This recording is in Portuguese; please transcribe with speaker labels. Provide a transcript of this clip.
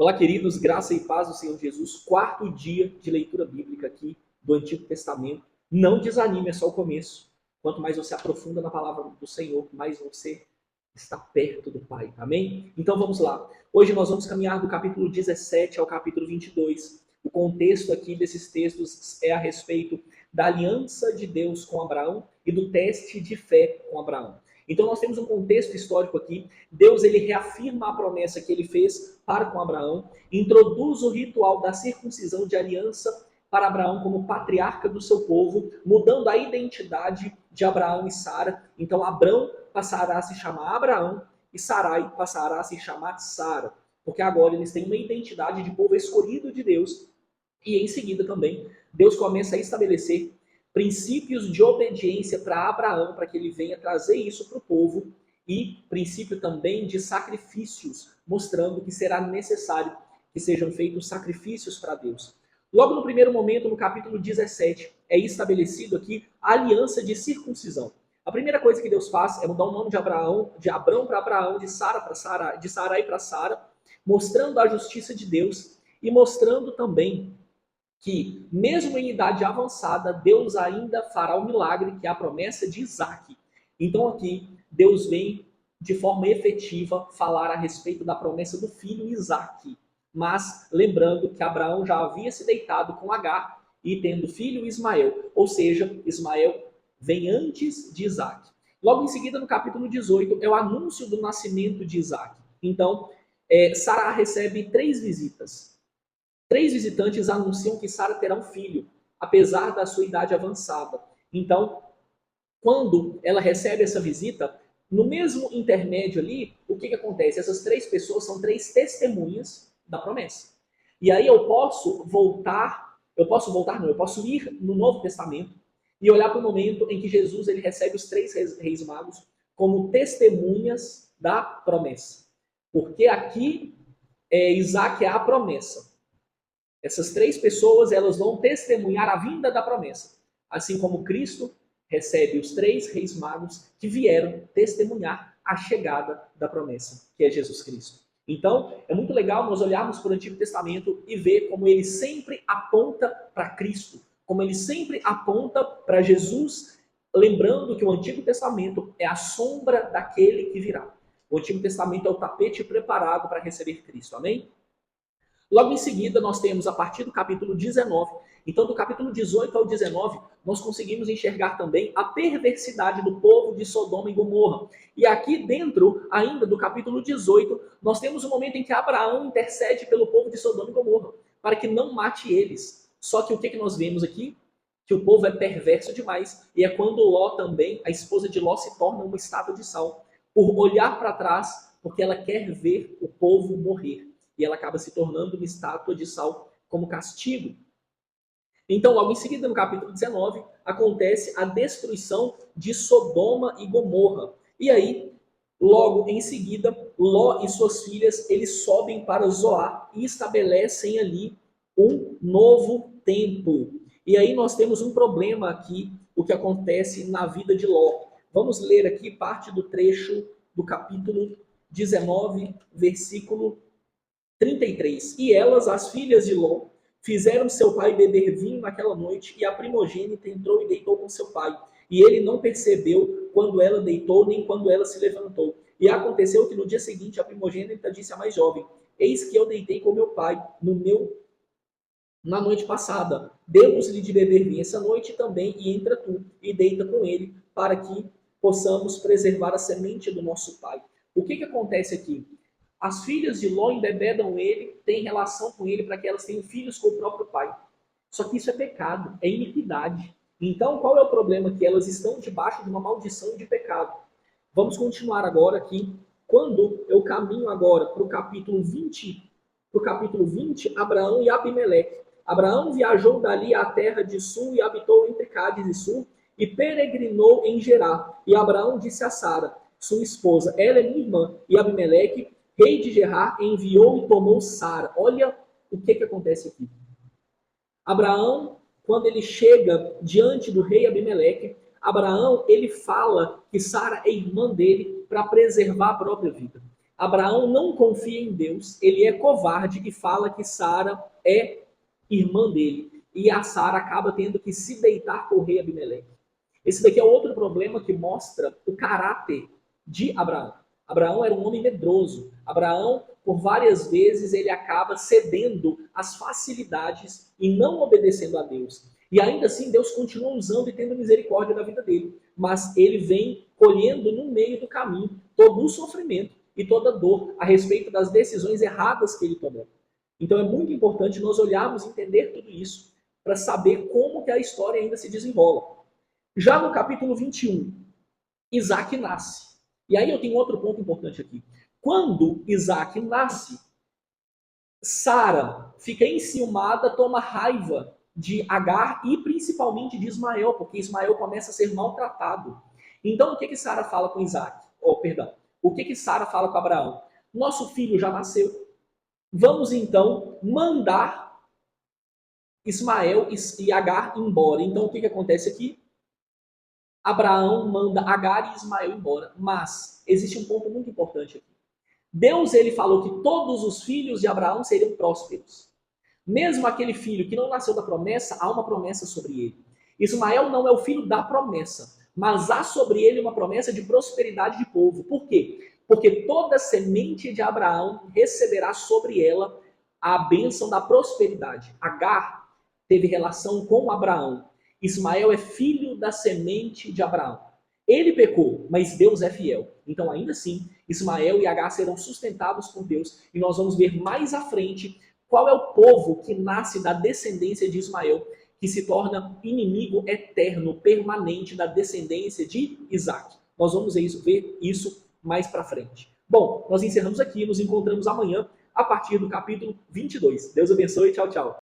Speaker 1: Olá, queridos, graça e paz do Senhor Jesus. Quarto dia de leitura bíblica aqui do Antigo Testamento. Não desanime, é só o começo. Quanto mais você aprofunda na palavra do Senhor, mais você está perto do Pai. Amém? Então vamos lá. Hoje nós vamos caminhar do capítulo 17 ao capítulo 22. O contexto aqui desses textos é a respeito da aliança de Deus com Abraão e do teste de fé com Abraão. Então nós temos um contexto histórico aqui. Deus ele reafirma a promessa que ele fez para com Abraão, introduz o ritual da circuncisão de aliança para Abraão como patriarca do seu povo, mudando a identidade de Abraão e Sara. Então Abrão passará a se chamar Abraão e Sarai passará a se chamar Sara, porque agora eles têm uma identidade de povo escolhido de Deus. E em seguida também Deus começa a estabelecer princípios de obediência para Abraão, para que ele venha trazer isso para o povo, e princípio também de sacrifícios, mostrando que será necessário que sejam feitos sacrifícios para Deus. Logo no primeiro momento, no capítulo 17, é estabelecido aqui a aliança de circuncisão. A primeira coisa que Deus faz é mudar o nome de Abrão para Abraão, de Sara para Sara, de Sarai para Sara, mostrando a justiça de Deus e mostrando também que, mesmo em idade avançada, Deus ainda fará o milagre, que é a promessa de Isaac. Então aqui, Deus vem de forma efetiva falar a respeito da promessa do filho Isaac. Mas lembrando que Abraão já havia se deitado com Agar e tendo filho Ismael. Ou seja, Ismael vem antes de Isaac. Logo em seguida, no capítulo 18, é o anúncio do nascimento de Isaac. Então, Sara recebe 3 visitas. 3 visitantes anunciam que Sara terá um filho, apesar da sua idade avançada. Então, quando ela recebe essa visita, no mesmo intermédio ali, o que acontece? Essas 3 pessoas são 3 testemunhas da promessa. E aí eu posso ir no Novo Testamento e olhar para o momento em que Jesus ele recebe os 3 reis magos como testemunhas da promessa. Porque aqui Isaac é a promessa. Essas 3 pessoas, elas vão testemunhar a vinda da promessa. Assim como Cristo recebe os 3 reis magos que vieram testemunhar a chegada da promessa, que é Jesus Cristo. Então, é muito legal nós olharmos para o Antigo Testamento e ver como ele sempre aponta para Cristo, como ele sempre aponta para Jesus, lembrando que o Antigo Testamento é a sombra daquele que virá. O Antigo Testamento é o tapete preparado para receber Cristo. Amém? Logo em seguida, nós temos a partir do capítulo 19, então do capítulo 18 ao 19, nós conseguimos enxergar também a perversidade do povo de Sodoma e Gomorra. E aqui dentro, ainda do capítulo 18, nós temos o momento em que Abraão intercede pelo povo de Sodoma e Gomorra, para que não mate eles. Só que o que nós vemos aqui? Que o povo é perverso demais, e é quando Ló também, a esposa de Ló, se torna uma estátua de sal, por olhar para trás, porque ela quer ver o povo morrer. E ela acaba se tornando uma estátua de sal como castigo. Então, logo em seguida, no capítulo 19, acontece a destruição de Sodoma e Gomorra. E aí, logo em seguida, Ló e suas filhas, eles sobem para Zoar e estabelecem ali um novo templo. E aí nós temos um problema aqui, o que acontece na vida de Ló. Vamos ler aqui parte do trecho do capítulo 19, versículo 33. E elas, as filhas de Ló, fizeram seu pai beber vinho naquela noite, e a primogênita entrou e deitou com seu pai. E ele não percebeu quando ela deitou, nem quando ela se levantou. E aconteceu que no dia seguinte a primogênita disse à mais jovem: eis que eu deitei com meu pai na noite passada. Demos-lhe de beber vinho essa noite também, e entra tu e deita com ele, para que possamos preservar a semente do nosso pai. O que acontece aqui? As filhas de Ló embebedam ele, têm relação com ele para que elas tenham filhos com o próprio pai. Só que isso é pecado, é iniquidade. Então, qual é o problema? Que elas estão debaixo de uma maldição de pecado. Vamos continuar agora aqui. Quando eu caminho agora para o capítulo 20, Abraão e Abimeleque. Abraão viajou dali à terra de Sul e habitou entre Cádiz e Sul e peregrinou em Gerar. E Abraão disse a Sara, sua esposa, ela é minha irmã, e Abimeleque, rei de Gerar, enviou e tomou Sara. Olha o que acontece aqui. Abraão, quando ele chega diante do rei Abimeleque, Abraão ele fala que Sara é irmã dele para preservar a própria vida. Abraão não confia em Deus, ele é covarde e fala que Sara é irmã dele. E a Sara acaba tendo que se deitar com o rei Abimeleque. Esse daqui é outro problema que mostra o caráter de Abraão. Abraão era um homem medroso. Abraão, por várias vezes, ele acaba cedendo às facilidades e não obedecendo a Deus. E ainda assim, Deus continua usando e tendo misericórdia da vida dele. Mas ele vem colhendo no meio do caminho todo o sofrimento e toda a dor a respeito das decisões erradas que ele tomou. Então é muito importante nós olharmos e entender tudo isso para saber como que a história ainda se desenrola. Já no capítulo 21, Isaac nasce. E aí eu tenho outro ponto importante aqui. Quando Isaac nasce, Sara fica enciumada, toma raiva de Agar e principalmente de Ismael, porque Ismael começa a ser maltratado. Então o que Sara fala com Isaac? O que Sara fala com Abraão? Nosso filho já nasceu. Vamos então mandar Ismael e Agar embora. Então o que acontece aqui? Abraão manda Agar e Ismael embora. Mas existe um ponto muito importante aqui. Deus ele falou que todos os filhos de Abraão seriam prósperos. Mesmo aquele filho que não nasceu da promessa, há uma promessa sobre ele. Ismael não é o filho da promessa, mas há sobre ele uma promessa de prosperidade de povo. Por quê? Porque toda semente de Abraão receberá sobre ela a bênção da prosperidade. Agar teve relação com Abraão. Ismael é filho da semente de Abraão. Ele pecou, mas Deus é fiel. Então, ainda assim, Ismael e Agar serão sustentados por Deus. E nós vamos ver mais à frente qual é o povo que nasce da descendência de Ismael, que se torna inimigo eterno, permanente da descendência de Isaac. Nós vamos ver isso mais para frente. Bom, nós encerramos aqui, nos encontramos amanhã a partir do capítulo 22. Deus abençoe, tchau, tchau.